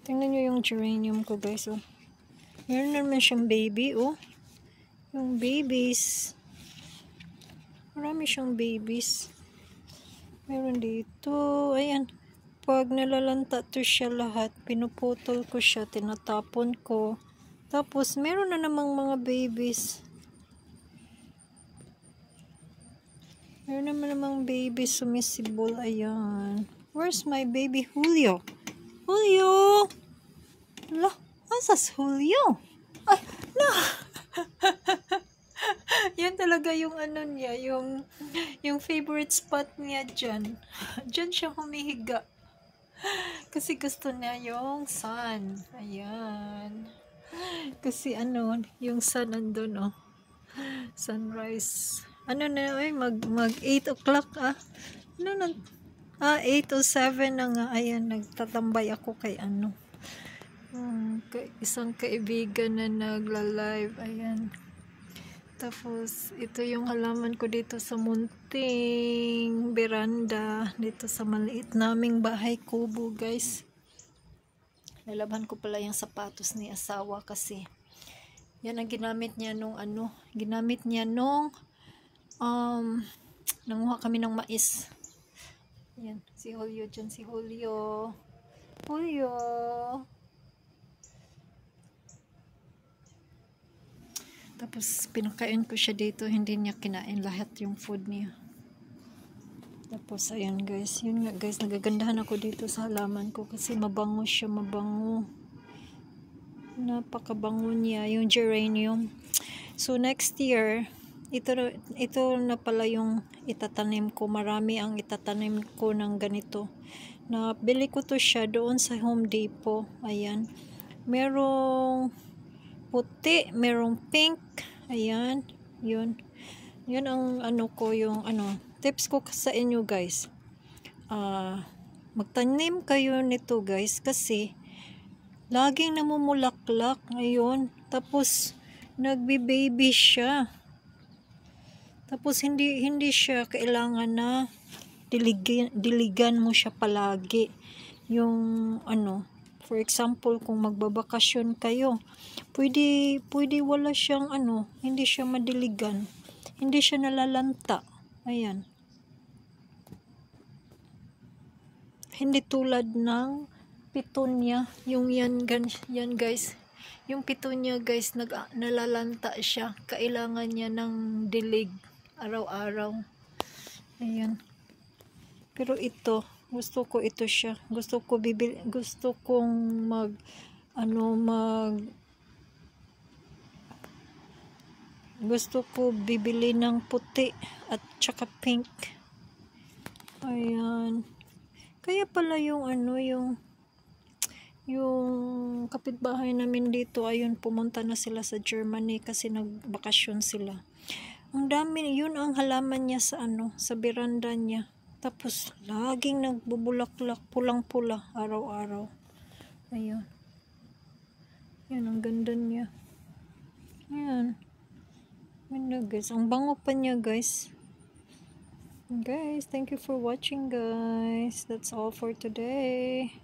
Tingnan nyo yung geranium ko, guys, oh. Meron naman siyang baby, oh. Yung babies. Marami siyang babies. Meron dito. Ayan. Pag nalalanta to siya lahat, pinuputol ko siya, tinatapon ko. Tapos, meron na namang mga babies. Meron naman namang babies sumisibol. Ayan. Where's my baby Julio? Julio! Ala, asas Julio? Ay, no! Yan talaga yung ano niya, yung favorite spot niya dyan. Dyan siya humihiga. Kasi gusto niya yung sun. Ayan. Kasi ano, yung sun nandun, oh. Sunrise. Ano na, ay, mag 8 o'clock, ah. Ano na, 8:07 na nga. Ayan, nagtatambay ako kay ano. Isang kaibigan na nagla-live. Ayan. Tapos, ito yung halaman ko dito sa munting beranda. Dito sa maliit naming bahay kubo, guys. Lalaban ko pala yung sapatos ni asawa kasi yan ang ginamit niya nung ano. Ginamit niya nung nanguha kami ng mais. Yan, si Julio dyan. Si Julio. Julio. Tapos, pinakain ko siya dito. Hindi niya kinain lahat yung food niya. Tapos, ayan guys. Yun nga guys, nagagandahan ako dito sa halaman ko kasi mabango siya, mabango. Napakabango niya, yung geranium. So, next year, ito na pala yung itatanim ko. Marami ang itatanim ko ng ganito. Nabili ko to siya doon sa Home Depot. Ayan. Merong puti, merong pink. Ayan. Yun. Yun ang ano ko, yung ano, tips ko sa inyo guys. Magtanim kayo nito guys kasi laging namumulaklak ngayon. Tapos nagbi-baby siya. Tapos hindi siya kailangan na diligan mo siya palagi. Yung ano, for example, kung magbabakasyon kayo, pwede wala siyang ano, hindi siya madiligan. Hindi siya nalalanta. Ayan. Hindi tulad ng pitunya, yung yan guys. Yung pitunya guys, nalalanta siya. Kailangan niya ng dilig araw-araw. Ayan. Pero ito, gusto ko ito siya. Gusto kong gusto ko bibili ng puti at tsaka pink. Ayan. Kaya pala yung ano, yung kapitbahay namin dito, ayun, pumunta na sila sa Germany kasi nagbakasyon sila. Ang dami, yun ang halaman niya sa ano, sa beranda niya. Tapos, laging nagbubulaklak, pulang-pula, araw-araw. Ayun. Yan, ang ganda niya. Yan. Ganda, guys. Ang bango pa niya, guys. Guys, thank you for watching, guys. That's all for today.